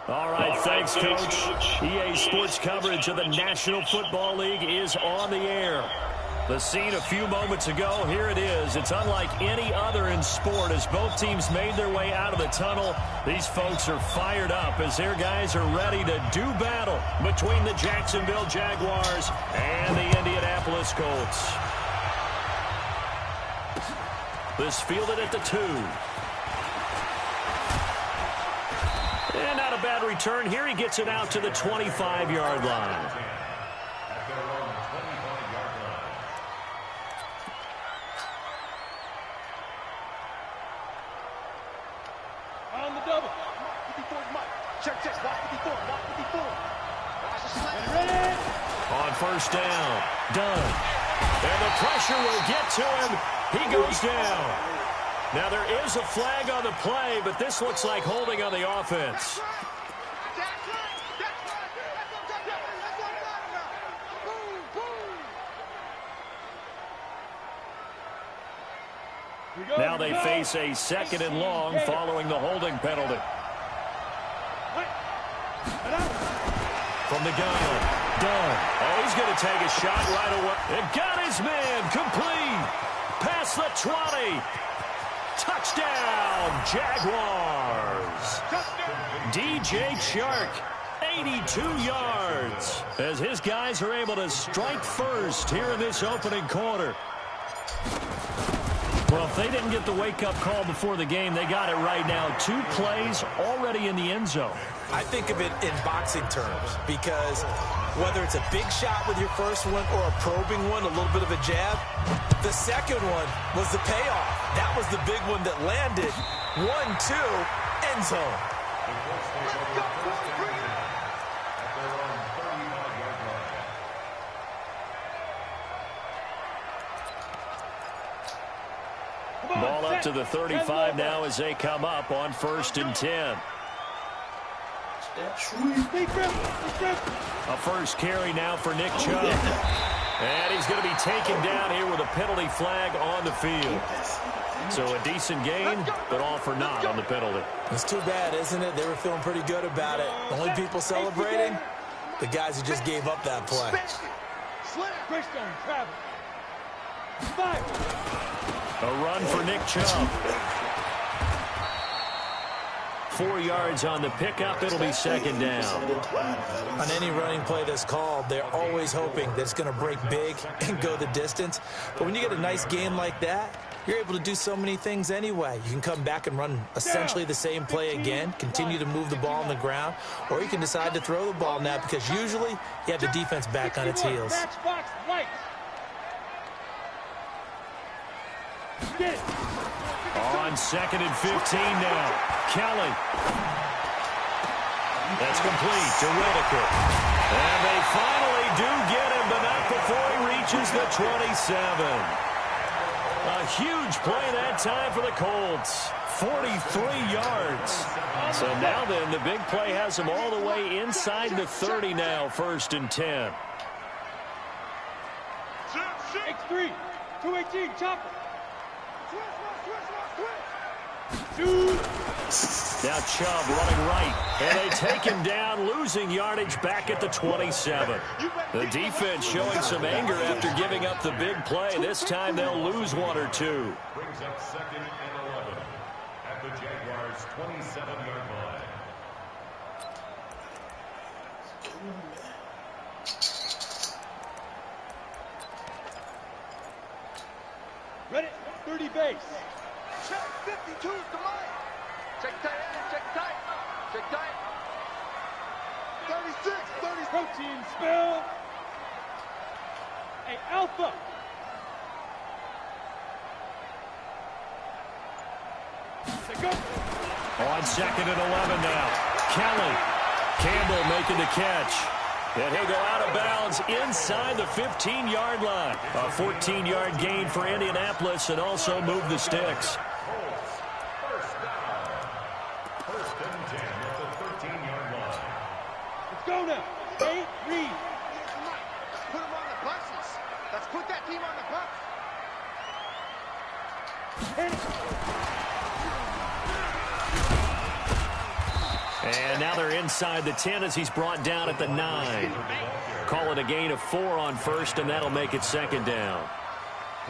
All right, thanks, Coach. EA Sports coverage of the National Football League is on the air. The scene a few moments ago, here it is. It's unlike any other in sport as both teams made their way out of the tunnel. These folks are fired up as their guys are ready to do battle between the Jacksonville Jaguars and the Indianapolis Colts. This fielded at the 2. And not a bad return here. He gets it out to the 25-yard line. On the double. Check. Watch the before. On first down. Done. And the pressure will get to him. He goes down. Now, there is a flag on the play, but this looks like holding on the offense. Now they face a 2nd and long following the holding penalty. From the gun. Done. Oh, he's going to take a shot right away. And got his man. Complete. Past the 20. Touchdown, Jaguars. DJ Chark, 82 yards. As his guys are able to strike first here in this opening quarter. Well, if they didn't get the wake-up call before the game, they got it right now. 2 plays already in the end zone. I think of it in boxing terms because whether it's a big shot with your first one or a probing one, a little bit of a jab, the second one was the payoff. That was the big one that landed. 1-2, end zone. Ball up to the 35 now as they come up on 1st and 10. A first carry now for Nick Chubb. And he's going to be taken down here with a penalty flag on the field. So a decent gain, but all for naught on the penalty. It's too bad, isn't it? They were feeling pretty good about it. The only people celebrating, the guys who just gave up that play. A run for Nick Chubb. 4 yards on the pickup. It'll be 2nd down. On any running play that's called, they're always hoping that it's going to break big and go the distance. But when you get a nice game like that, you're able to do so many things anyway. You can come back and run essentially the same play again, continue to move the ball on the ground, or you can decide to throw the ball now because usually you have the defense back on its heels. On 2nd and 15 now. Kelly. That's complete to Whitaker. And they finally do get him, but not before he reaches the 27. A huge play that time for the Colts. 43 yards. So now then, the big play has them all the way inside the 30 now, 1st and 10. X3, 218, chopper. Now Chubb running right, and they take him down, losing yardage back at the 27. The defense showing some anger after giving up the big play. This time they'll lose 1 or 2. Brings up 2nd and 11 at the Jaguars' 27-yard line. Ready, 30 base. Check 52 is the line. Check tight. 36, 30. Protein spill. Hey, Alpha. Go. On 2nd and 11 now. Kelly. Campbell making the catch. And he'll go out of bounds inside the 15-yard line. A 14-yard gain for Indianapolis and also move the sticks. First and 10 at the 13-yard line. Let's go now. 8, read. Put him on the buses. Let's put that team on the bus. And now they're inside the 10 as he's brought down at the 9. Call it a gain of 4 on first, and that'll make it second down.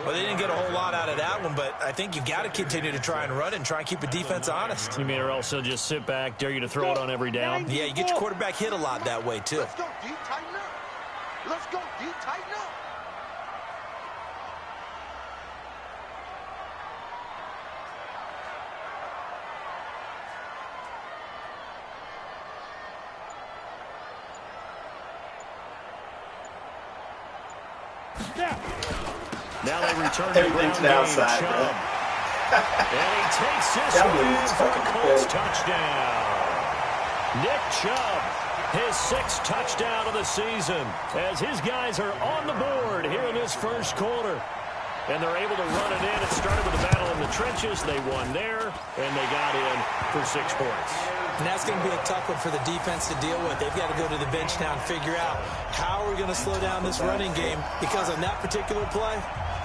Well, they didn't get a whole lot out of that one, but I think you've got to continue to try and run it and try and keep the defense honest. You mean or also just sit back, dare you to throw it on every down? Yeah, you get your quarterback hit a lot that way, too. Let's go, D, tighten up. Let's go, D, tighten up. Now they return to Everything's ground outside, game. bro. And he takes this That one in was for a fucking Colts good. touchdown. Nick Chubb, his 6th touchdown of the season, as his guys are on the board here in this first quarter. And they're able to run it in. It started with a battle in the trenches. They won there, and they got in for 6 points. And that's going to be a tough one for the defense to deal with. They've got to go to the bench now and figure out how we're going to slow down this running game, because on that particular play,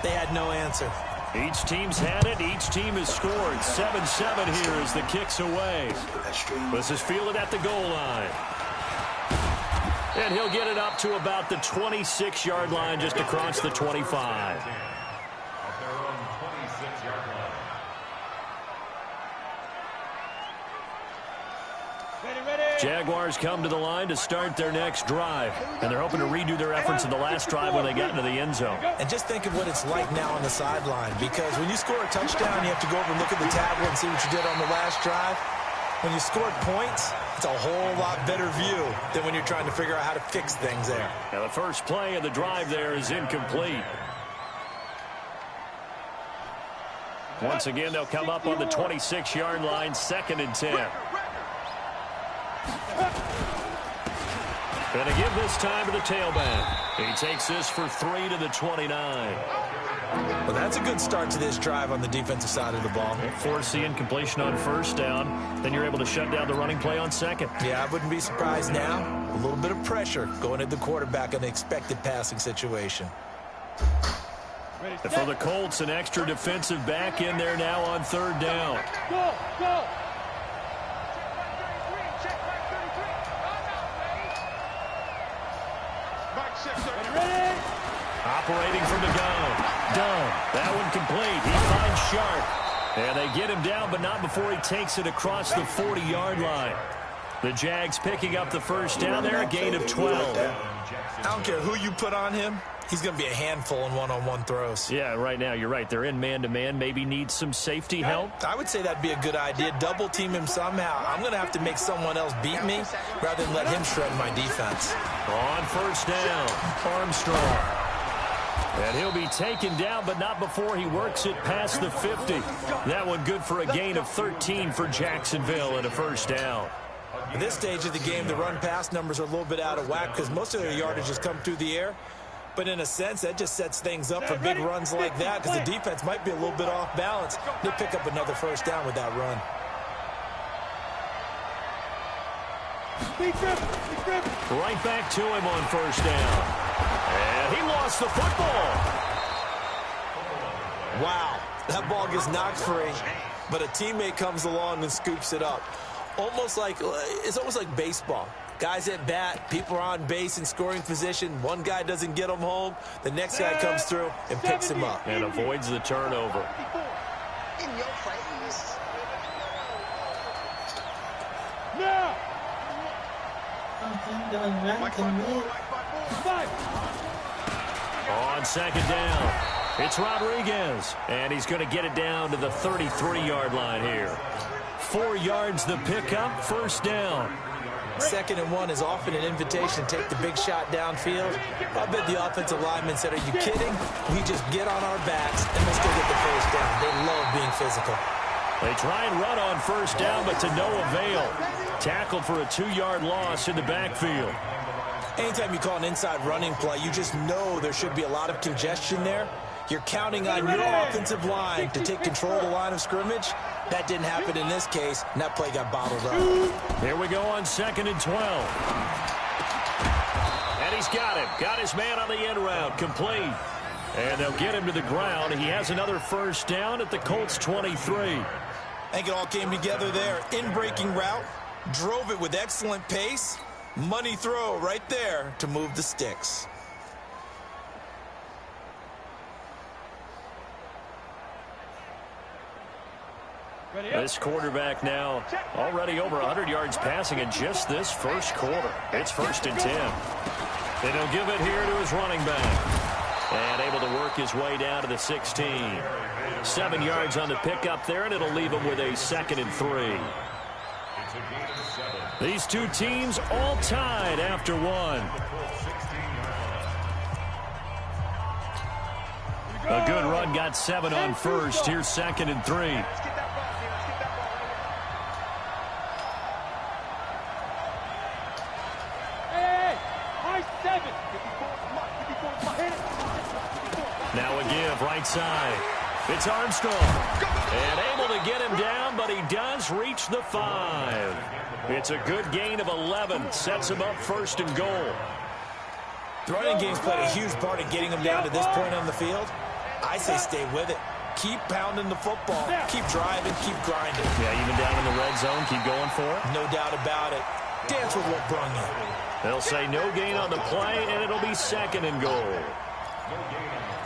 they had no answer. Each team's had it. Each team has scored. 7-7 here as the kick's away. This is fielded at the goal line. And he'll get it up to about the 26-yard line, just across the 25. Jaguars come to the line to start their next drive, and they're hoping to redo their efforts in the last drive when they got into the end zone. And just think of what it's like now on the sideline, because when you score a touchdown, you have to go over and look at the tablet and see what you did on the last drive. When you scored points, it's a whole lot better view than when you're trying to figure out how to fix things there. Now the first play of the drive there is incomplete. Once again, they'll come up on the 26-yard line, 2nd and 10. Going to give this time to the tailback. He takes this for 3 to the 29. Well, that's a good start to this drive on the defensive side of the ball. Force the incompletion on first down. Then you're able to shut down the running play on second. Yeah, I wouldn't be surprised now. A little bit of pressure going at the quarterback in the expected passing situation. And for the Colts, an extra defensive back in there now on 3rd down. Go, go. Ready? Operating from the gun. Done. That one complete. He finds Sharp. And they get him down, but not before he takes it across the 40-yard line. The Jags picking up the first down there, a gain of 12. I don't care who you put on him. He's going to be a handful in one-on-one throws. Yeah, right now, you're right. They're in man-to-man. Maybe need some safety help. I would say that'd be a good idea. Double team him somehow. I'm going to have to make someone else beat me rather than let him shred my defense. On first down, Armstrong. And he'll be taken down, but not before he works it past the 50. That one good for a gain of 13 for Jacksonville and a first down. At this stage of the game, the run-pass numbers are a little bit out of whack because most of their yardage has come through the air. But in a sense, that just sets things up for big runs like that because the defense might be a little bit off balance. They pick up another first down with that run. Right back to him on first down. And he lost the football. Wow, that ball gets knocked free, but a teammate comes along and scoops it up. It's almost like baseball. Guys at bat, people are on base in scoring position. One guy doesn't get him home. The next guy comes through and picks him up. And avoids the turnover. In your face. Now. On second down, it's Rodriguez. And he's going to get it down to the 33-yard line here. 4 yards the pickup, first down. 2nd and 1 is often an invitation to take the big shot downfield. I bet the offensive lineman said, are you kidding? We just get on our backs and let's go get the first down. They love being physical. They try and run on first down, but to no avail. Tackled for a 2-yard loss in the backfield. Anytime you call an inside running play, you just know there should be a lot of congestion there. You're counting on your offensive line to take control of the line of scrimmage. That didn't happen in this case, and that play got bottled up. Here we go on 2nd and 12. And he's got him. Got his man on the end route. Complete. And they'll get him to the ground. He has another first down at the Colts 23. I think it all came together there. In-breaking route, Drove it with excellent pace. Money throw right there to move the sticks. This quarterback now already over 100 yards passing in just this first quarter. It's 1st and 10. And he'll give it here to his running back. And able to work his way down to the 16. 7 yards on the pickup there, and it'll leave him with a 2nd and 3. These two teams all tied after one. A good run, got 7 on first. Here's 2nd and 3. Now a give, right side. It's Armstrong. And able to get him down, but he does reach the 5. It's a good gain of 11. Sets him up 1st and goal. The running game's played a huge part in getting him down to this point on the field. I say stay with it. Keep pounding the football. Keep driving. Keep grinding. Yeah, even down in the red zone, keep going for it. No doubt about it. Dance with what brung you. They'll say no gain on the play, and it'll be 2nd and goal.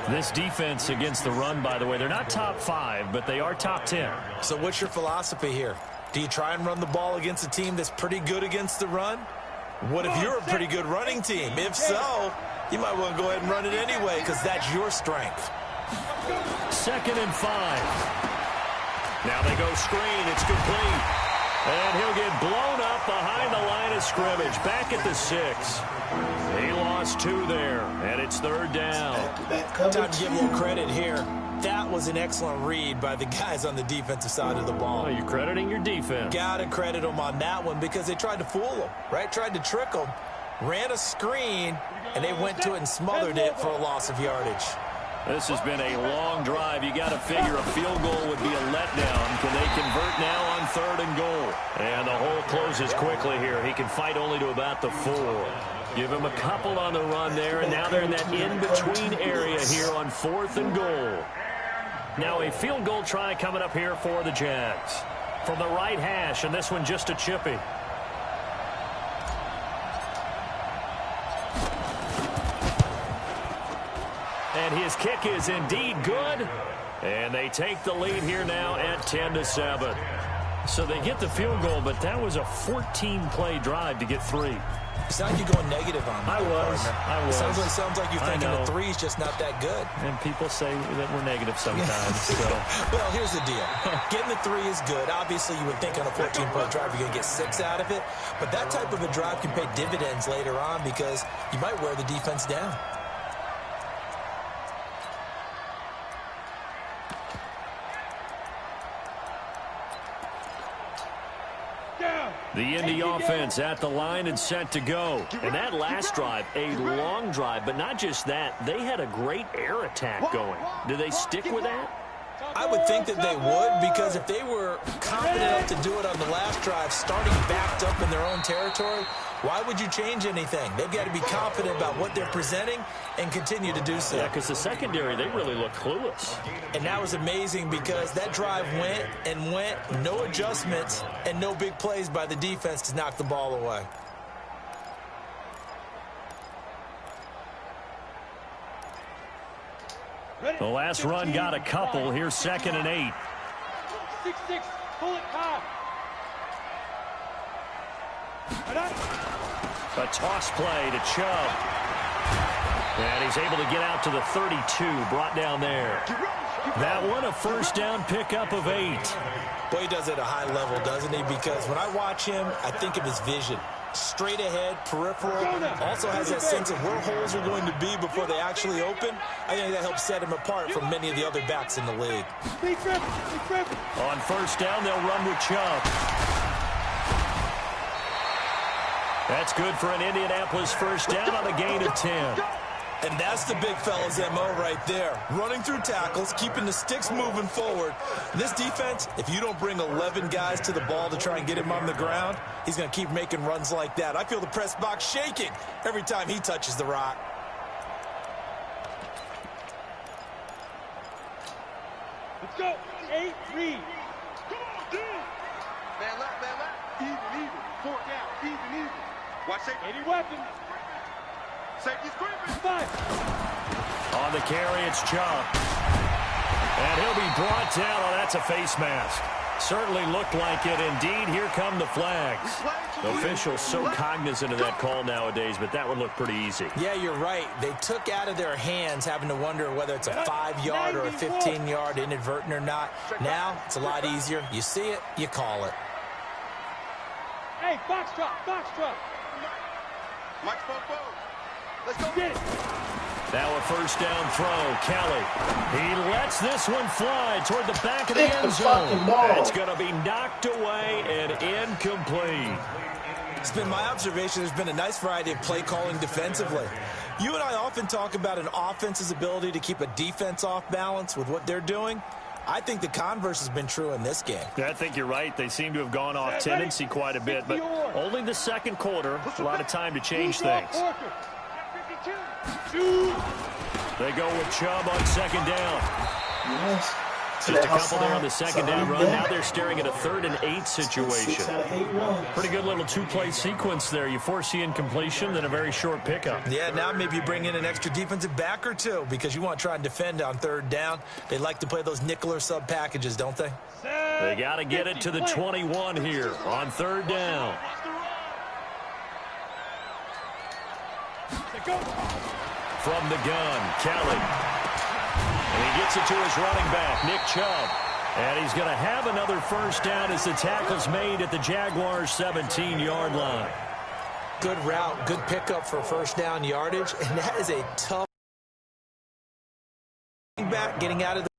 This defense against the run, by the way, they're not top 5, but they are top 10. So what's your philosophy here? Do you try and run the ball against a team that's pretty good against the run? What if you're a pretty good running team? If so, you might want to go ahead and run it anyway because that's your strength. 2nd and 5. Now they go screen. It's complete. And he'll get blown up behind the line of scrimmage. Back at the 6. He lost 2 there, and it's 3rd down. Time to give a little credit here. That was an excellent read by the guys on the defensive side of the ball. Oh, you're crediting your defense. Got to credit them on that one because they tried to fool them, right? Tried to trick them. Ran a screen, and they went to it and smothered it for a loss of yardage. This has been a long drive. You got to figure a field goal would be a letdown. Can they convert now on 3rd and goal? And the hole closes quickly here. He can fight only to about the 4. Give him a couple on the run there, and now they're in that in-between area here on 4th and goal. Now a field goal try coming up here for the Jags. From the right hash, and this one just a chippy. And his kick is indeed good. And they take the lead here now at 10-7. So they get the field goal, but that was a 14-play drive to get 3. You sound like you're going negative on me. I was. It sounds like you're thinking the 3's just not that good. And people say that we're negative sometimes. So. Well, here's the deal. Getting the 3 is good. Obviously, you would think on a 14-point drive you're going to get 6 out of it. But that type of a drive can pay dividends later on because you might wear the defense down. The Indy offense at the line and set to go. And that last drive, a long drive, but not just that. They had a great air attack going. Do they stick with that? I would think that they would because if they were confident enough to do it on the last drive, starting backed up in their own territory, why would you change anything? They've got to be confident about what they're presenting and continue to do so. Yeah, because the secondary, they really look clueless. And that was amazing because that drive went and went, no adjustments, and no big plays by the defense to knock the ball away. The last run got a couple. Here's 2nd and 8. 6-6, pull it high. A toss play to Chubb. And he's able to get out to the 32, brought down there. That one, a first down pickup of 8. Boy, he does it at a high level, doesn't he? Because when I watch him, I think of his vision. Straight ahead, peripheral, also has that sense of where holes are going to be before they actually open. I think that helps set him apart from many of the other backs in the league. On first down, they'll run with Chubb. That's good for an Indianapolis first down on a gain of 10. And that's the big fella's MO right there. Running through tackles, keeping the sticks moving forward. This defense, if you don't bring 11 guys to the ball to try and get him on the ground, he's going to keep making runs like that. I feel the press box shaking every time he touches the rock. Let's go. 8-3. Man left, man left. Even. Watch safety. Any weapon. Safety screaming. 5. On the carry, it's Chubb. And he'll be brought down. Oh, that's a face mask. Certainly looked like it. Indeed, here come the flags. The officials so cognizant of that call nowadays, but that one looked pretty easy. Yeah, you're right. They took out of their hands having to wonder whether it's a 5-yard or a 15-yard inadvertent or not. Now, it's a lot easier. You see it, you call it. Hey, box drop, box drop. Microphone forward. Let's go. Get it. Now a first down throw. Kelly. He lets this one fly toward the back of the end zone. It's going to be knocked away and incomplete. It's been my observation there's been a nice variety of play calling defensively. You and I often talk about an offense's ability to keep a defense off balance with what they're doing. I think the converse has been true in this game. Yeah, I think you're right. They seem to have gone off tendency quite a bit, but only the second quarter. A lot of time to change things. They go with Chubb on second down. Yes. Just a couple there on the second down run. Now they're staring at a 3rd and 8 situation. Pretty good little 2-play sequence there. You force the incompletion, then a very short pickup. Yeah, now maybe you bring in an extra defensive back or two because you want to try and defend on 3rd down. They like to play those nickel or sub packages, don't they? They got to get it to the 21 here on 3rd down. From the gun, Kelly. And he gets it to his running back, Nick Chubb. And he's going to have another first down as the tackle's made at the Jaguars' 17-yard line. Good route, good pickup for first down yardage, and that is a tough back getting out of the.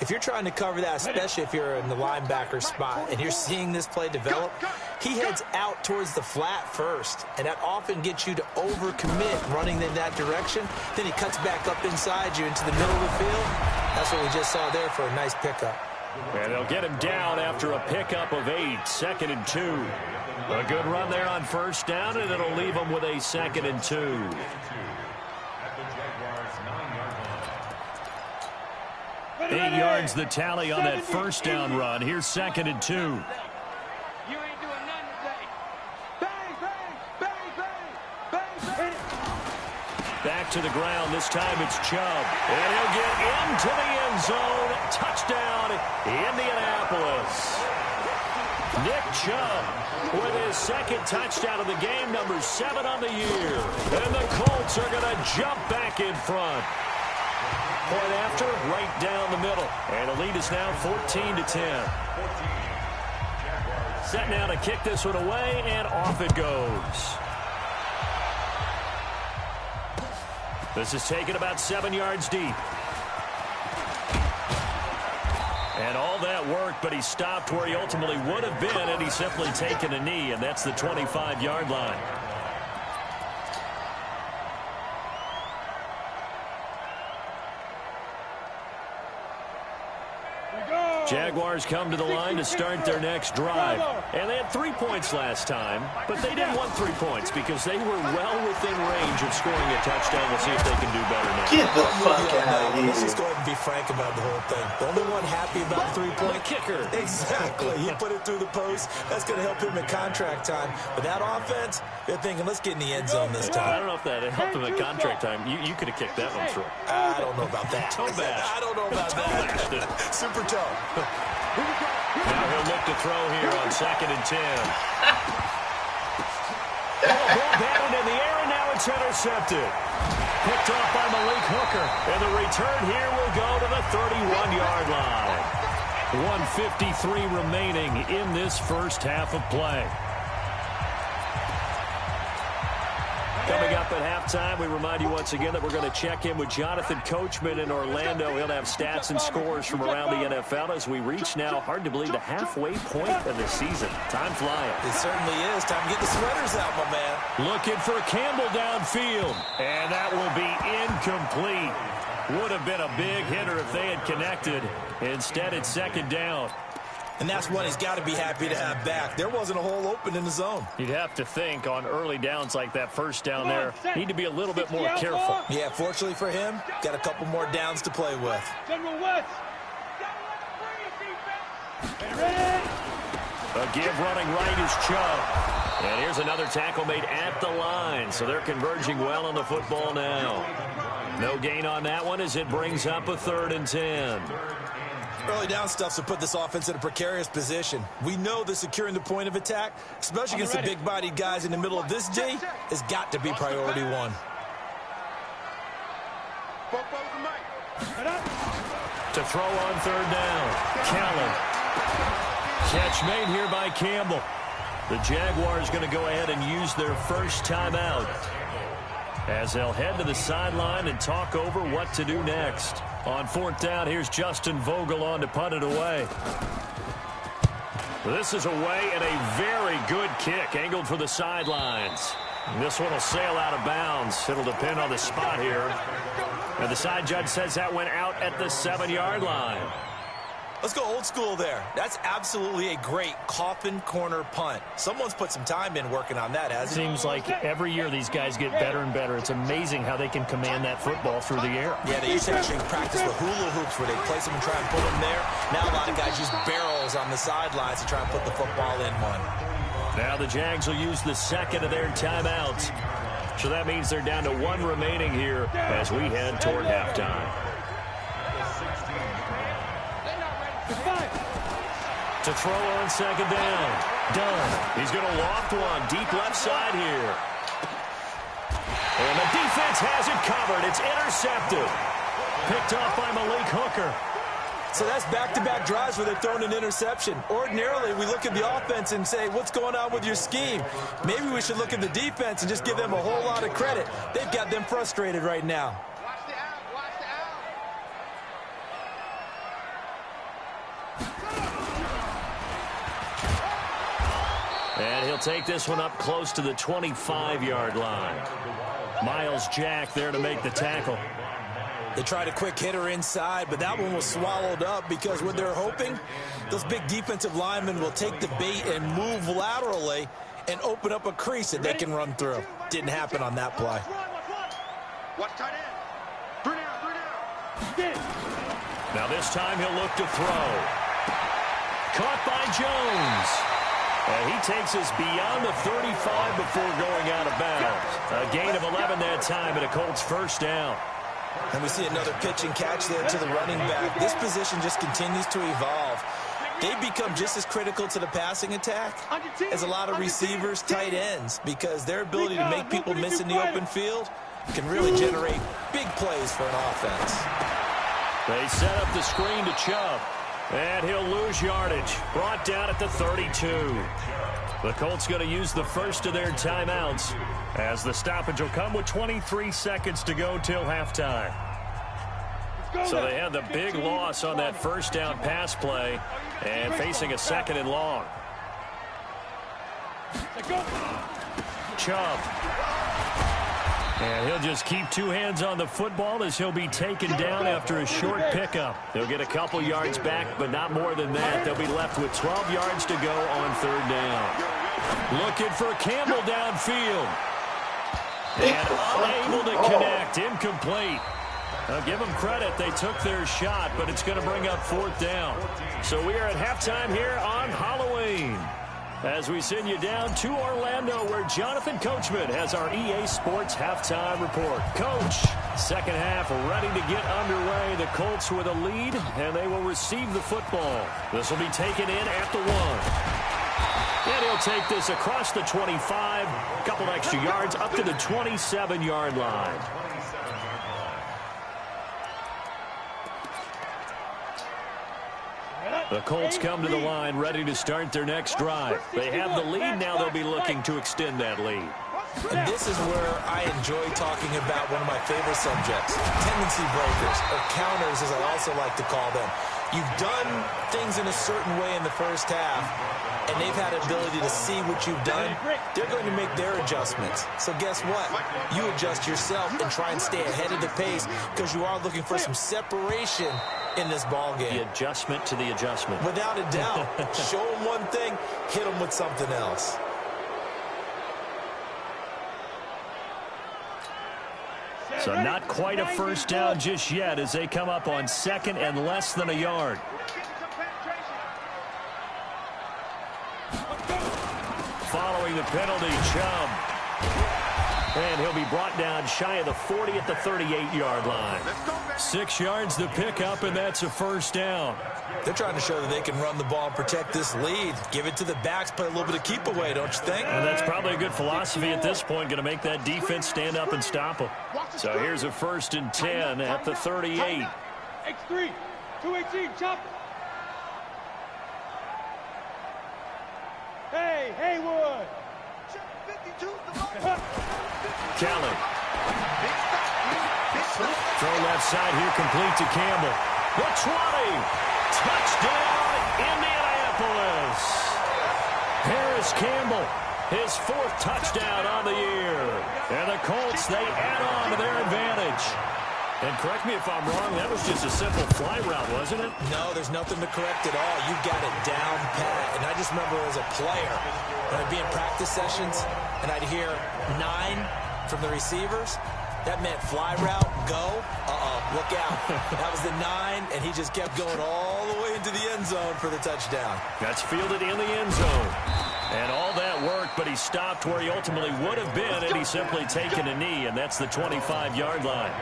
If you're trying to cover that, especially if you're in the linebacker spot and you're seeing this play develop, he heads out towards the flat first, and that often gets you to overcommit running in that direction. Then he cuts back up inside you into the middle of the field. That's what we just saw there for a nice pickup. And they'll get him down after a pickup of 8, 2nd and 2. A good run there on first down, and it'll leave him with a 2nd and 2. 8 yards the tally on that first down run. Here's 2nd and 2. You ain't doing nothing today. Bang, bang, bang, bang, bang, bang. Back to the ground. This time it's Chubb. And he'll get into the end zone. Touchdown, Indianapolis. Nick Chubb with his 2nd touchdown of the game, number 7 on the year. And the Colts are going to jump back in front. Point after, right down the middle. And the lead is now 14-10. Set now to kick this one away, and off it goes. This is taken about 7 yards deep. And all that worked, but he stopped where he ultimately would have been, and he's simply taken a knee, and that's the 25-yard line. Jaguars come to the line to start their next drive. And they had 3 points last time, but they didn't want 3 points because they were well within range of scoring a touchdown. We'll see if they can do better now. Get the fuck out of here. Let's just go ahead and be frank about the whole thing. The only one happy about the 3-point kicker. Exactly. He put it through the post. That's going to help him at contract time. But that offense, they're thinking, let's get in the end zone this time. I don't know if that helped him at contract time. You could have kicked that one through. I don't know about that. Toe bash. I don't know about that. Super toe. Now he'll look to throw here on 2nd and 10. Ball batted in the air, and now it's intercepted. Picked off by Malik Hooker. And the return here will go to the 31-yard line. 1:53 remaining in this first half of play. Coming up at halftime, we remind you once again that we're going to check in with Jonathan Coachman in Orlando. He'll have stats and scores from around the NFL as we reach now, hard to believe, the halfway point of the season. Time flying. It certainly is. Time to get the sweaters out, my man. Looking for Campbell downfield. And that will be incomplete. Would have been a big hitter if they had connected. Instead, it's 2nd down. And that's one he's got to be happy to have back. There wasn't a hole open in the zone. You'd have to think on early downs like that first down there, need to be a little bit more careful. Yeah, fortunately for him, got a couple more downs to play with. General West. A give running right is Chubb. And here's another tackle made at the line, so they're converging well on the football now. No gain on that one as it brings up a 3rd and 10. Early down stuff to put this offense in a precarious position. We know that securing the point of attack, especially against the big-bodied guys in the middle of this D, has got to be priority one. To throw on 3rd down. Kelly. Catch made here by Campbell. The Jaguars going to go ahead and use their first timeout as they'll head to the sideline and talk over what to do next. On 4th down, here's Justin Vogel on to punt it away. This is away and a very good kick angled for the sidelines. This one will sail out of bounds. It'll depend on the spot here. And the side judge says that went out at the 7-yard line. Let's go old school there. That's absolutely a great coffin corner punt. Someone's put some time in working on that, hasn't it? Seems like every year these guys get better and better. It's amazing how they can command that football through the air. Yeah, they used to actually practice with hula hoops where they place them and try and put them there. Now a lot of guys use barrels on the sidelines to try and put the football in one. Now the Jags will use the 2nd of their timeouts. So that means they're down to 1 remaining here as we head toward halftime. To throw on 2nd down. Dunn. He's going to loft one deep left side here. And the defense has it covered. It's intercepted. Picked off by Malik Hooker. So that's back-to-back drives where they're throwing an interception. Ordinarily, we look at the offense and say, what's going on with your scheme? Maybe we should look at the defense and just give them a whole lot of credit. They've got them frustrated right now. Watch the out. Watch the out. And he'll take this one up close to the 25-yard line. Miles Jack there to make the tackle. They tried a quick hitter inside, but that one was swallowed up because what they're hoping, those big defensive linemen will take the bait and move laterally and open up a crease that they can run through. Didn't happen on that play. Watch tight end. 3 down. Now this time he'll look to throw. Caught by Jones. And he takes us beyond the 35 before going out of bounds. A gain of 11 that time and a Colts first down. And we see another pitch and catch there to the running back. This position just continues to evolve. They've become just as critical to the passing attack as a lot of receivers, tight ends, because their ability to make people miss in the open field can really generate big plays for an offense. They set up the screen to Chubb, and he'll lose yardage. Brought down at the 32. The Colts going to use the first of their timeouts as the stoppage will come with 23 seconds to go till halftime. So they had the big loss on that first down pass play and facing a 2nd and long. Chubb. And he'll just keep 2 hands on the football as he'll be taken down after a short pickup. They'll get a couple yards back, but not more than that. They'll be left with 12 yards to go on 3rd down. Looking for Campbell downfield. And unable to connect. Incomplete. I'll give them credit. They took their shot, but it's going to bring up 4th down. So we are at halftime here on Halloween as we send you down to Orlando where Jonathan Coachman has our EA Sports halftime report. Coach, second half ready to get underway. The Colts with a lead, and they will receive the football. This will be taken in at the 1. And he'll take this across the 25, a couple extra yards up to the 27-yard line. The Colts come to the line ready to start their next drive. They have the lead. Now they'll be looking to extend that lead. And this is where I enjoy talking about one of my favorite subjects, tendency breakers, or counters as I also like to call them. You've done things in a certain way in the first half, and they've had ability to see what you've done. They're going to make their adjustments. So guess what? You adjust yourself and try and stay ahead of the pace because you are looking for some separation in this ball game. The adjustment to the adjustment. Without a doubt. Show them one thing, hit them with something else. So not quite a first down just yet as they come up on 2nd and less than a yard. following the penalty. Chubb. And he'll be brought down shy of the 40 at the 38-yard line. 6 yards to pick up, and that's a first down. They're trying to show that they can run the ball and protect this lead. Give it to the backs, play a little bit of keep away, don't you think? And that's probably a good philosophy at this point, going to make that defense stand up and stop them. So here's a 1st and 10 at the 38. X3, 218, chop. Hey, Haywood. Kelly. Throw left side here, complete to Campbell. The 20. Touchdown, Indianapolis. Harris Campbell, his 4th touchdown on the year. And the Colts, they add on to their advantage. And correct me if I'm wrong, that was just a simple fly route, wasn't it? No, there's nothing to correct at all. You got it down pat. And I just remember as a player, when I'd be in practice sessions, and I'd hear 9 from the receivers, that meant fly route, go. Look out. That was the 9, and he just kept going all the way into the end zone for the touchdown. That's fielded in the end zone. And all that worked, but he stopped where he ultimately would have been, and he's simply taken a knee, and that's the 25-yard line.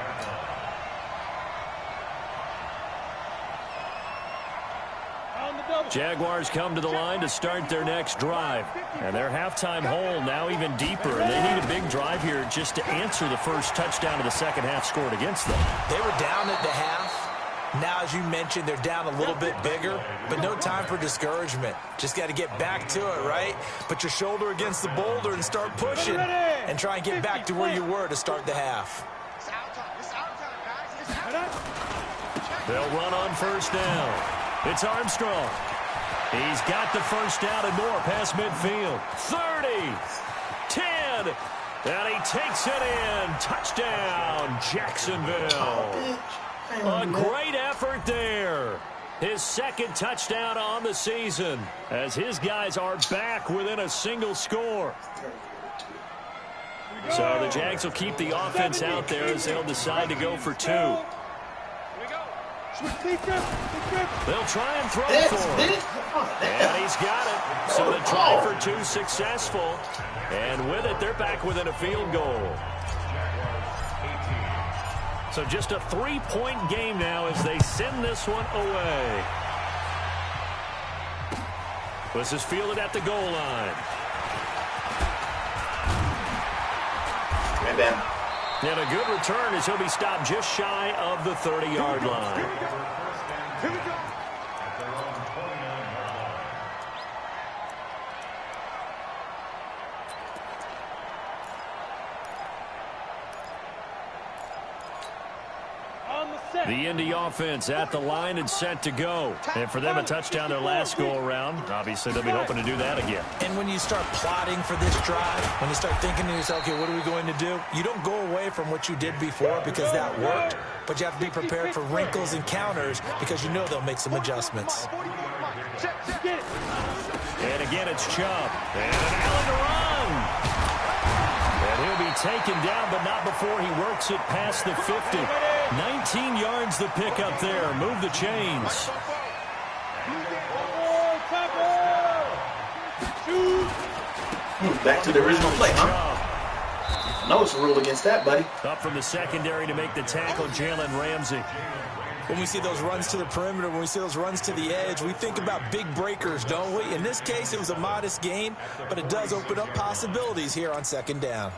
Jaguars come to the line to start their next drive. And their halftime hole now even deeper. And they need a big drive here just to answer the first touchdown of the second half scored against them. They were down at the half. Now, as you mentioned, they're down a little bit bigger, but no time for discouragement. Just got to get back to it, right? Put your shoulder against the boulder and start pushing and try and get back to where you were to start the half. They'll run on first down. It's Armstrong. He's got the first down and more past midfield. 30, 10, and he takes it in. Touchdown, Jacksonville. A great effort there. His 2nd touchdown on the season as his guys are back within a single score. So the Jags will keep the offense out there as they'll decide to go for 2. They'll try and throw for him. And he's got it. So the try for 2 successful. And with it, they're back within a field goal. So just a 3-point game now as they send this one away. This is fielded at the goal line. Bam. And a good return as he'll be stopped just shy of the 30-yard line. Here we go. The Indy offense at the line and set to go. And for them, a touchdown their last go-around. Obviously, they'll be hoping to do that again. And when you start plotting for this drive, when you start thinking to yourself, okay, what are we going to do? You don't go away from what you did before because that worked, but you have to be prepared for wrinkles and counters because you know they'll make some adjustments. And again, it's Chubb. And an Allen to run. And he'll be taken down, but not before he works it past the 50. 19 yards to pick up there. Move the chains. Back to the original play, huh? No, it's a rule against that, buddy. Up from the secondary to make the tackle, Jalen Ramsey. When we see those runs to the perimeter, when we see those runs to the edge, we think about big breakers, don't we? In this case, it was a modest gain, but it does open up possibilities here on 2nd down.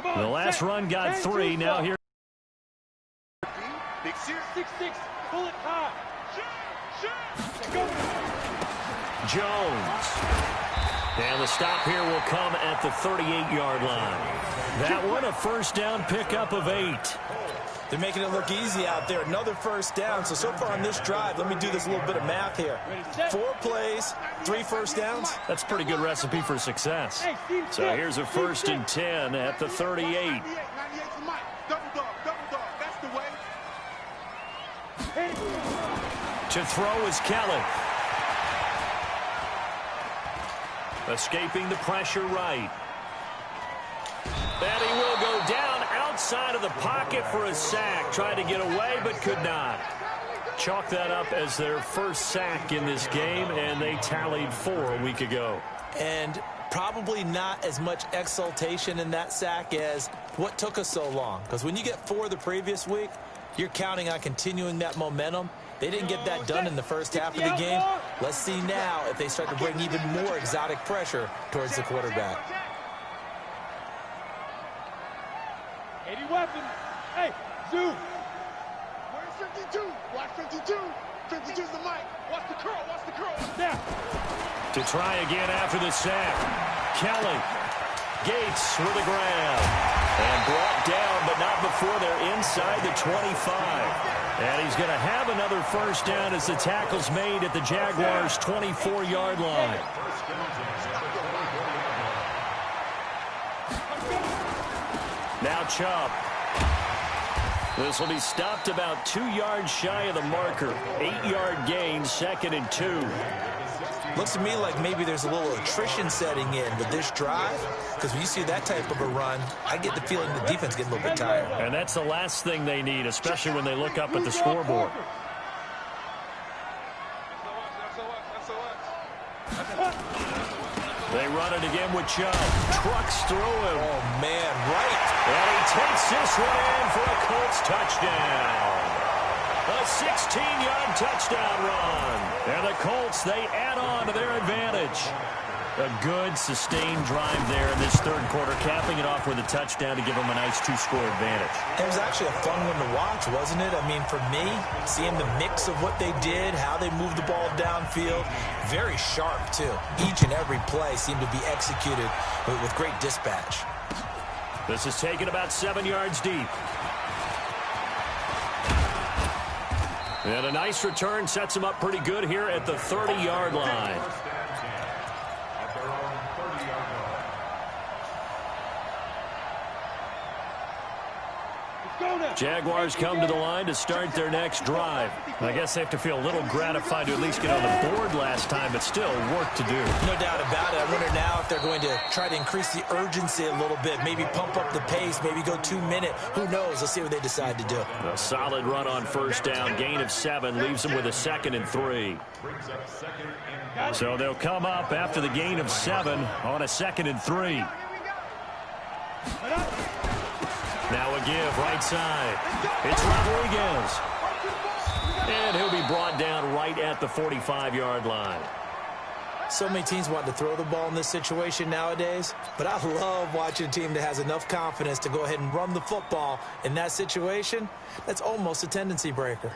The last run got 3. Now here. 6-6, pull it high. Jones. And the stop here will come at the 38-yard line. That one, a first down pickup of 8. They're making it look easy out there. Another first down. So far on this drive, let me do this little bit of math here. 4 plays, 3 first downs. That's a pretty good recipe for success. So here's a 1st and 10 at the 38. To throw is Kelly. Escaping the pressure right. And he will go down outside of the pocket for a sack. Tried to get away, but could not. Chalk that up as their first sack in this game, and they tallied 4 a week ago. And probably not as much exultation in that sack as what took us so long. Because when you get 4 the previous week, you're counting on continuing that momentum. They didn't get that done in the first half of the game. Let's see now if they start to bring even more exotic pressure towards the quarterback. 80 weapons. Hey, Zoo. Where's 52? Watch 52. 52's the mic. Watch the curl. Watch the curl. Now. To try again after the sack. Kelly. Gates with a grab. And brought down, but not before they're inside the 25. And he's going to have another first down as the tackle's made at the Jaguars' 24-yard line. Now Chubb. This will be stopped about 2 yards shy of the marker. 8-yard gain, 2nd and 2. Looks to me like maybe there's a little attrition setting in with this drive, because when you see that type of a run, I get the feeling the defense gets a little bit tired. And that's the last thing they need, especially when they look up at the scoreboard. They run it again with Chubb. Trucks through him. Oh, man, right. And he takes this one in for a Colts touchdown. A 16-yard touchdown run. And the Colts, they add on to their advantage. A good, sustained drive there in this third quarter, capping it off with a touchdown to give them a nice 2-score advantage. It was actually a fun one to watch, wasn't it? I mean, for me, seeing the mix of what they did, how they moved the ball downfield, very sharp, too. Each and every play seemed to be executed with great dispatch. This is taken about 7 yards deep. And a nice return sets him up pretty good here at the 30-yard line. Jaguars come to the line to start their next drive. I guess they have to feel a little gratified to at least get on the board last time, but still work to do. No doubt about it. I wonder now if they're going to try to increase the urgency a little bit, maybe pump up the pace, maybe go 2-minute. Who knows? Let's see what they decide to do. A solid run on first down. Gain of 7 leaves them with a 2nd and 3. So they'll come up after the gain of 7 on a 2nd and 3. Now a give, right side. It's Rodriguez. And he'll be brought down right at the 45-yard line. So many teams want to throw the ball in this situation nowadays, but I love watching a team that has enough confidence to go ahead and run the football in that situation. That's almost a tendency breaker.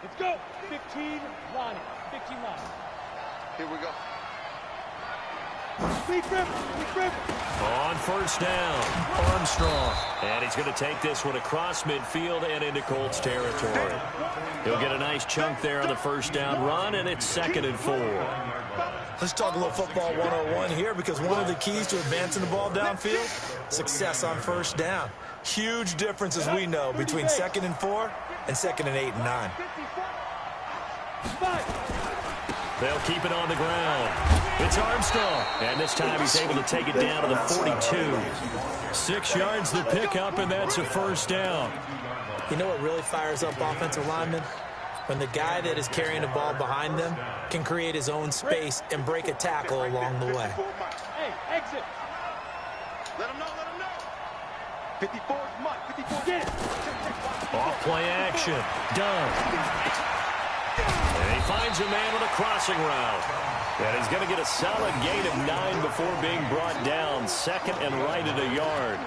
Let's go. 15 line. 15 line. Here we go. On first down, Armstrong. And he's going to take this one across midfield and into Colts territory. He'll get a nice chunk there on the first down run, and it's 2nd and 4. Let's talk a little football 101 here, because one of the keys to advancing the ball downfield, success on first down. Huge difference, as we know, between 2nd and 4 and 2nd and 8 and 9. They'll keep it on the ground. It's Armstrong. And this time he's able to take it down to the 42. 6 yards the pickup, and that's a first down. You know what really fires up offensive linemen? When the guy that is carrying the ball behind them can create his own space and break a tackle along the way. Hey, exit. Let him know. 54's Mike. 54. Get it. Off play action. Done. And he finds a man on a crossing route. And he's going to get a solid gain of 9 before being brought down. 2nd and right at a yard.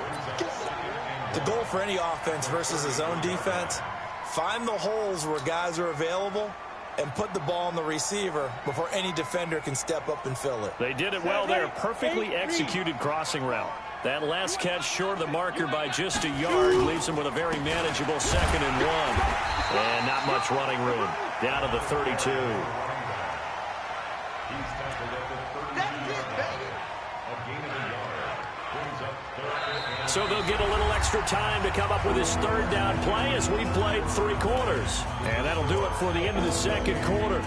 The goal for any offense versus his own defense, find the holes where guys are available and put the ball on the receiver before any defender can step up and fill it. They did it well there. Perfectly executed crossing route. That last catch short of the marker by just a yard leaves him with a very manageable 2nd and 1. And not much running room. Down to the 32. So they'll get a little extra time to come up with his third down play as we played 3 quarters. And that'll do it for the end of the second quarter.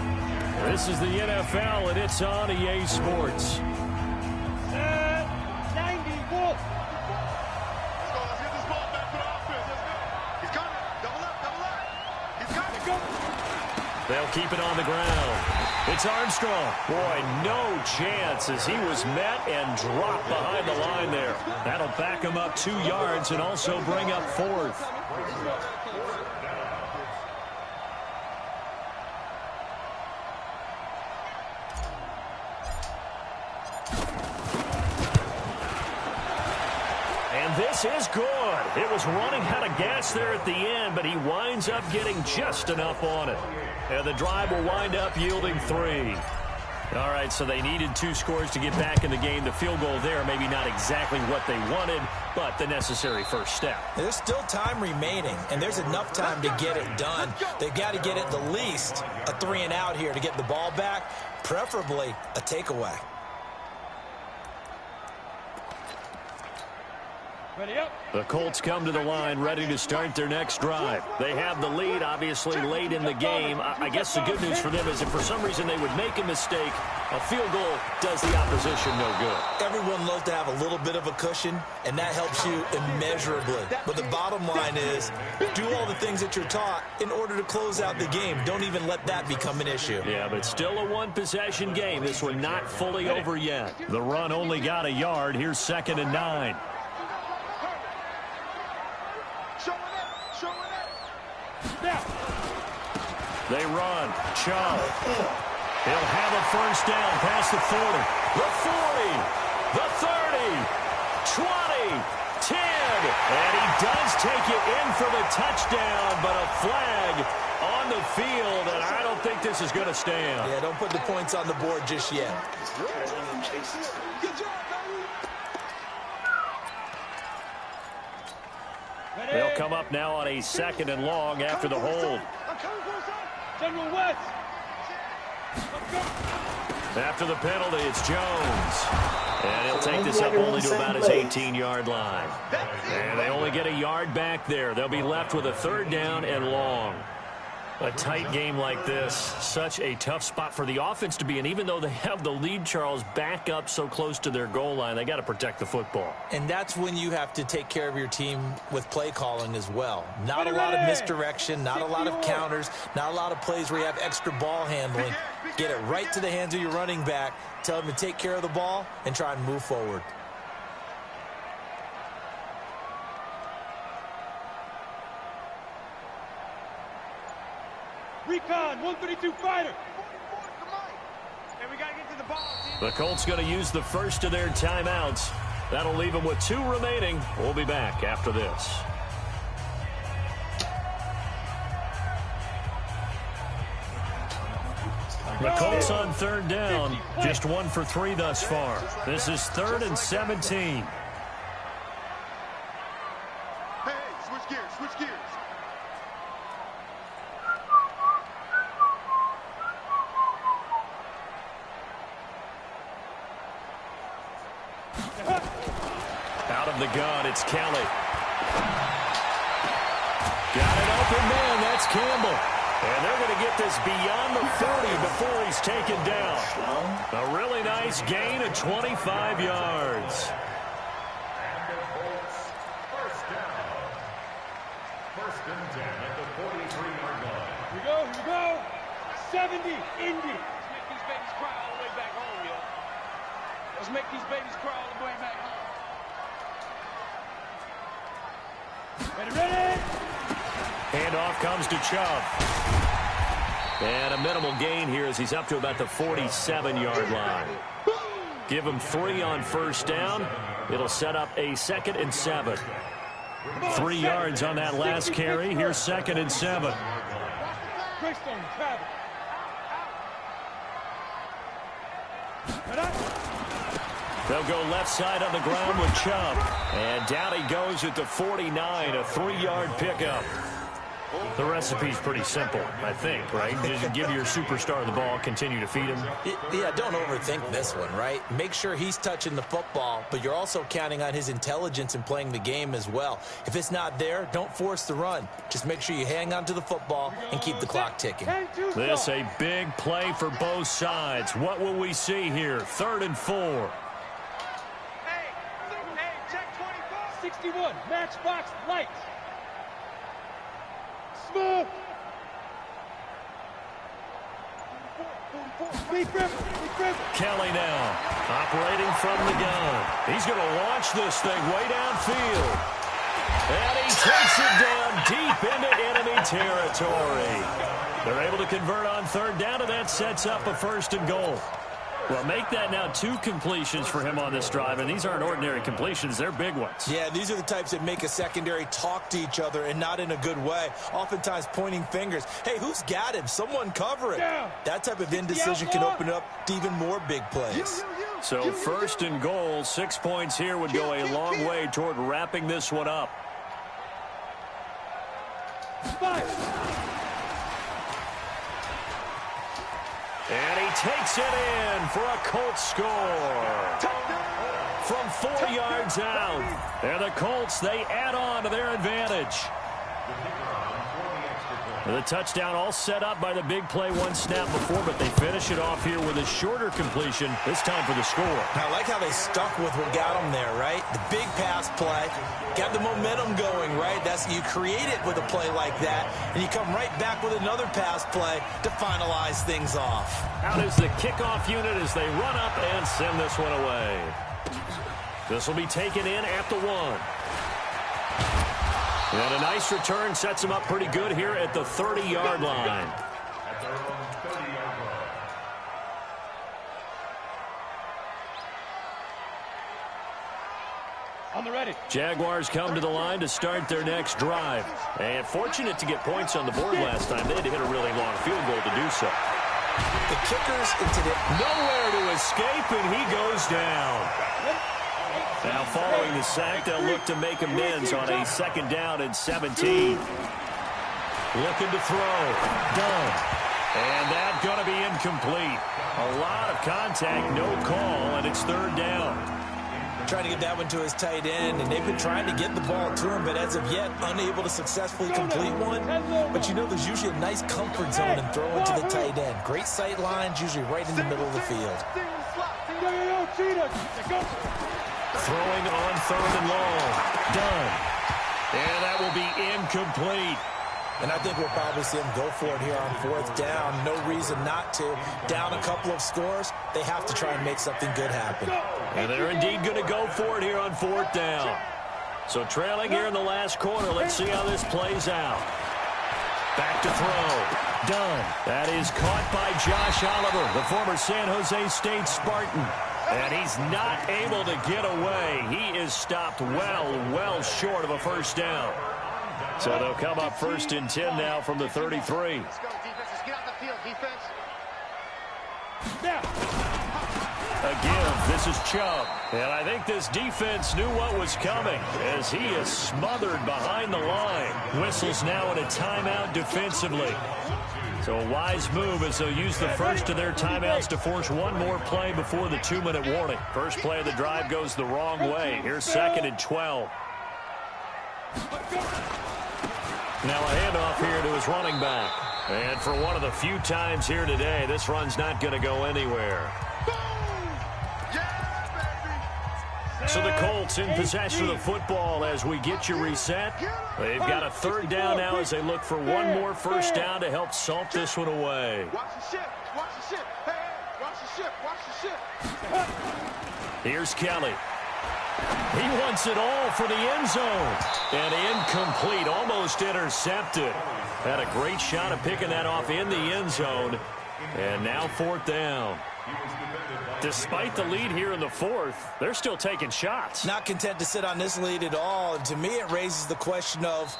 This is the NFL, and it's on EA Sports. 90 Wolf. Let's get this ball back for the offense. Let's go. He's coming. Double up. keep it on the ground. It's Armstrong. Boy, no chance as he was met and dropped behind the line there. That'll back him up 2 yards and also bring up 4th. This is good. It was running out of gas there at the end, but he winds up getting just enough on it. And the drive will wind up yielding 3. All right, so they needed 2 scores to get back in the game. The field goal there, maybe not exactly what they wanted, but the necessary first step. There's still time remaining, and there's enough time to get it done. They've got to get at the least a 3-and-out here to get the ball back, preferably a takeaway. The Colts come to the line ready to start their next drive. They have the lead, obviously, late in the game. I guess the good news for them is if for some reason they would make a mistake, a field goal does the opposition no good. Everyone loves to have a little bit of a cushion, and that helps you immeasurably. But the bottom line is, do all the things that you're taught in order to close out the game. Don't even let that become an issue. Yeah, but still a one-possession game. This one not fully over yet. The run only got a yard. Here's 2nd and 9. They run. Chubb. He'll have a first down past the 40. The 40. The 30. 20. 10. And he does take it in for the touchdown, but a flag on the field, and I don't think this is going to stand. Yeah, don't put the points on the board just yet. They'll come up now on a 2nd and long after the hold. General West. After the penalty, it's Jones. And he'll take this up only to about his 18-yard line. And they only get a yard back there. They'll be left with a 3rd down and long. A tight game like this, such a tough spot for the offense to be in. Even though they have the lead, Charles, back up so close to their goal line, they got to protect the football. And that's when you have to take care of your team with play calling as well. Not a lot of misdirection, not a lot of counters, not a lot of plays where you have extra ball handling. Get it right to the hands of your running back, tell him to take care of the ball, and try and move forward. Recon, 132 fighter. Hey, we got to get to the ball. The Colts going to use the first of their timeouts. That'll leave them with 2 remaining. We'll be back after this. The Colts on 3rd down. Just 1 for 3 thus far. This is 3rd and 17. Hey, switch gears, switch gears. Out of the gun, it's Kelly. Got an open man, that's Campbell. And they're going to get this beyond the 40 before he's taken down. A really nice gain of 25 yards. First down. 1st and 10 at the 43-yard line. Here we go. 70, Indy. Let's make these babies cry all the way back home, yo. Let's make these babies cry all the way back home. Ready? Handoff comes to Chubb. And a minimal gain here as he's up to about the 47-yard line. Give him 3 on 1st down. It'll set up a 2nd and 7. 3 yards on that last carry. Here's 2nd and 7. Greystone, travel. They'll go left side on the ground with Chubb. And down he goes at the 49, a 3-yard pickup. The recipe's pretty simple, I think, right? Just give your superstar the ball, continue to feed him. Yeah, don't overthink this one, right? Make sure he's touching the football, but you're also counting on his intelligence in playing the game as well. If it's not there, don't force the run. Just make sure you hang on to the football and keep the clock ticking. This a big play for both sides. What will we see here? 3rd and 4. Hey, check 24. 61, matchbox lights. Smooth. Kelly now operating from the gun. He's going to launch this thing way downfield. And he takes it down deep into enemy territory. They're able to convert on third down, and that sets up a 1st and goal. Well, make that now 2 completions for him on this drive, and these aren't ordinary completions. They're big ones. Yeah, these are the types that make a secondary talk to each other and not in a good way. Oftentimes pointing fingers. Hey, who's got him? Someone cover it. That type of indecision can open up to even more big plays. So 1st and goal, 6 points here would go a long way toward wrapping this one up. And he takes it in for a Colts score. From 4 yards out. And the Colts, they add on to their advantage. The touchdown all set up by the big play 1 snap before, but they finish it off here with a shorter completion, this time for the score. I like how they stuck with what got them there, right? The big pass play, got the momentum going, right? You create it with a play like that, and you come right back with another pass play to finalize things off. Out is the kickoff unit as they run up and send this one away. This will be taken in at the 1. And a nice return sets him up pretty good here at the 30-yard line. At their own 30-yard line. On the ready. Jaguars come to the line to start their next drive. And fortunate to get points on the board last time. They had to hit a really long field goal to do so. The kickers into the... Nowhere to escape, and he goes down. Now following the sack, they'll look to make amends on a 2nd down and 17. Looking to throw. Done. And that's going to be incomplete. A lot of contact, no call, and it's 3rd down. Trying to get that one to his tight end, and they've been trying to get the ball to him, but as of yet, unable to successfully complete one. But you know there's usually a nice comfort zone in throwing to the tight end. Great sight lines, usually right in the middle of the field. Throwing on 3rd and long. Done. And that will be incomplete. And I think we'll probably see him go for it here on 4th down. No reason not to. Down a couple of scores, they have to try and make something good happen. And they're indeed going to go for it here on 4th down. So trailing here in the last quarter. Let's see how this plays out. Back to throw. Done. That is caught by Josh Oliver, the former San Jose State Spartan. And he's not able to get away. He is stopped well short of a 1st down. So they'll come up 1st and 10 now from the 33. Let's go, defenses. Get out the field, defense. Again, this is Chubb. And I think this defense knew what was coming as he is smothered behind the line. Whistles now in a timeout defensively. So a wise move as they'll use the first of their timeouts to force one more play before the 2-minute warning. First play of the drive goes the wrong way. Here's 2nd and 12. Now a handoff here to his running back. And for one of the few times here today, this run's not going to go anywhere. So the Colts in possession of the football as we get you reset. They've got a 3rd down now as they look for one more 1st down to help salt this one away. Watch the ship. Watch the ship. Hey, watch the ship. Watch the ship. Here's Kelly. He wants it all for the end zone. And incomplete, almost intercepted. Had a great shot of picking that off in the end zone. And now 4th down. Despite the lead here in the 4th, they're still taking shots. Not content to sit on this lead at all. To me, it raises the question of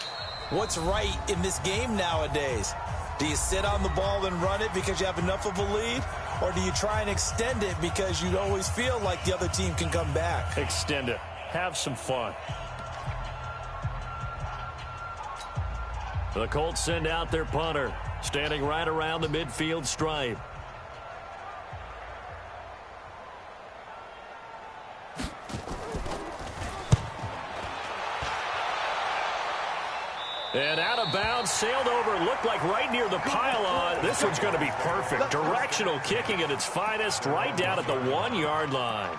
what's right in this game nowadays. Do you sit on the ball and run it because you have enough of a lead? Or do you try and extend it because you always feel like the other team can come back? Extend it. Have some fun. The Colts send out their punter, standing right around the midfield stripe. And out of bounds, sailed over, looked like right near the pylon. This one's going to be perfect. Directional kicking at its finest, right down at the 1-yard line.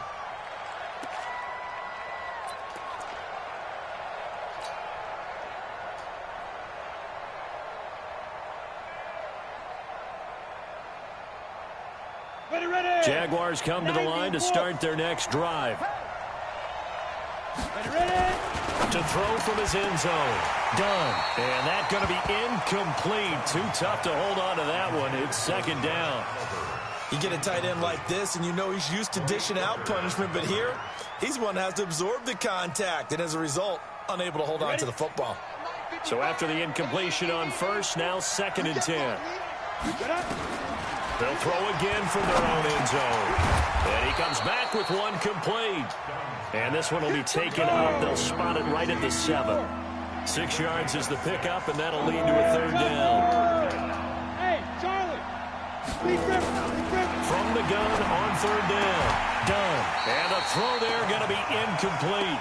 Jaguars come to the line to start their next drive. To throw from his end zone. Done. And that's going to be incomplete. Too tough to hold on to that one. It's second down. You get a tight end like this, and you know he's used to dishing out punishment, but here, he's one that has to absorb the contact, and as a result, unable to hold on to the football. So after the incompletion on first, now 2nd and 10. They'll throw again from their own end zone. And he comes back with one complete. And this one will be taken up. They'll spot it right at the 7. 6 yards is the pickup, and that'll lead to a 3rd down. Hey, Charlie. From the gun on 3rd down. Done. And a throw there going to be incomplete.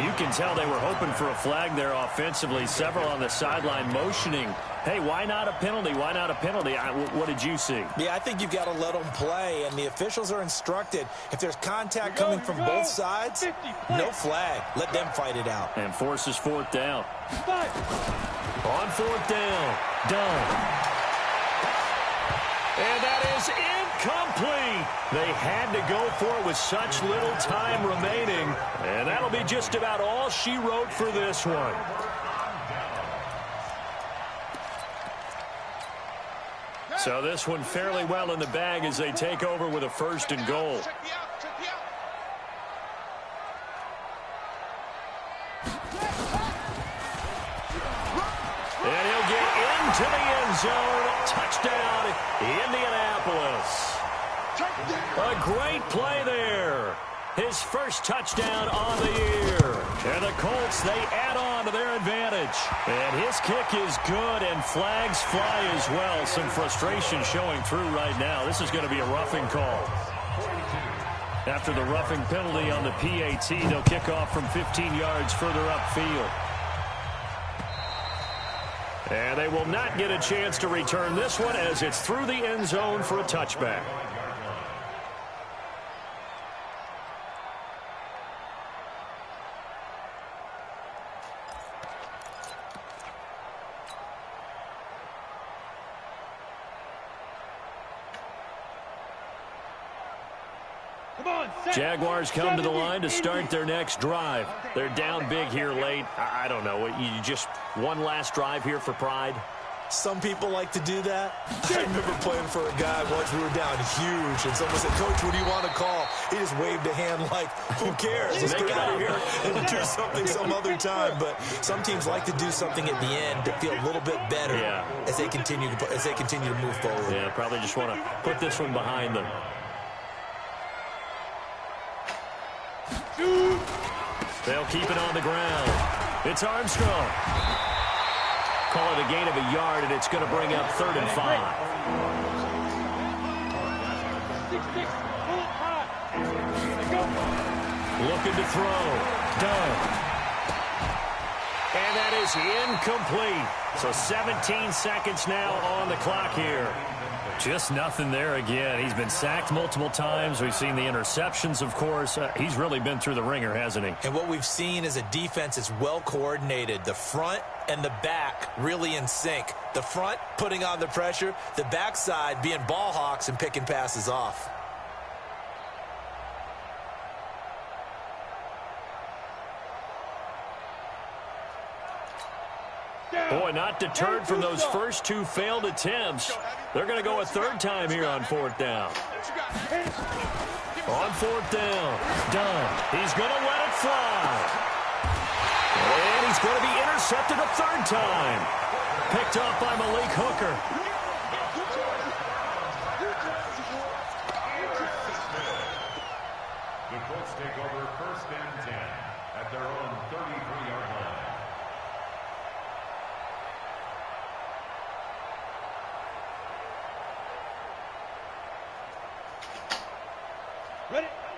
You can tell they were hoping for a flag there offensively. Several on the sideline motioning. Hey, why not a penalty? Why not a penalty? What did you see? Yeah, I think you've got to let them play, and the officials are instructed. If there's contact coming from both sides, no flag. Let them fight it out. And forces 4th down. On 4th down. Done. And that is incomplete. They had to go for it with such little time remaining. And that'll be just about all she wrote for this one. So this one fairly well in the bag as they take over with a 1st and goal. And he'll get into the end zone. Touchdown, Indianapolis. A great play there. His first touchdown on the year. And the Colts, they add on to their advantage. And his kick is good, and flags fly as well. Some frustration showing through right now. This is going to be a roughing call. After the roughing penalty on the PAT, they'll kick off from 15 yards further upfield. And they will not get a chance to return this one as it's through the end zone for a touchback. Jaguars come to the line to start their next drive. They're down big here late. I don't know. You just one last drive here for pride? Some people like to do that. I remember playing for a guy once. We were down huge, and someone said, "Coach, what do you want to call?" He just waved a hand like, "Who cares? Let's get out of here and do something some other time." But some teams like to do something at the end to feel a little bit better as they continue to move forward. Yeah, probably just want to put this one behind them. They'll keep it on the ground. It's Armstrong. Call it a gain of a yard, and it's going to bring up 3rd and 5. Looking to throw. Done. And that is incomplete. So 17 seconds now on the clock here. Just nothing there again. He's been sacked multiple times. We've seen the interceptions, of course. He's really been through the ringer, hasn't he? And what we've seen is a defense that's well coordinated. The front and the back really in sync. The front putting on the pressure. The backside being ball hawks and picking passes off. Boy, not deterred from those first 2 failed attempts. They're going to go a 3rd time here on 4th down. On 4th down. Done. He's going to let it fly. And he's going to be intercepted a 3rd time. Picked off by Malik Hooker. The Colts take over 1st and 10 at their own 33-yard line.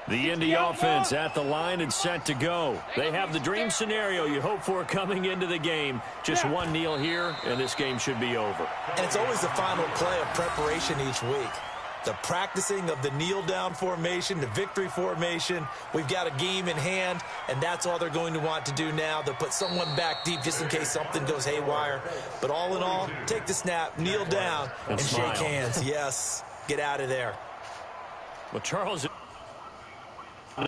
The Indy offense at the line and set to go. They have the dream scenario you hope for coming into the game. Just one kneel here, and this game should be over. And it's always the final play of preparation each week. The practicing of the kneel-down formation, the victory formation. We've got a game in hand, and that's all they're going to want to do now. They'll put someone back deep just in case something goes haywire. But all in all, take the snap, kneel down, and shake hands. Yes, get out of there. Well, Charles...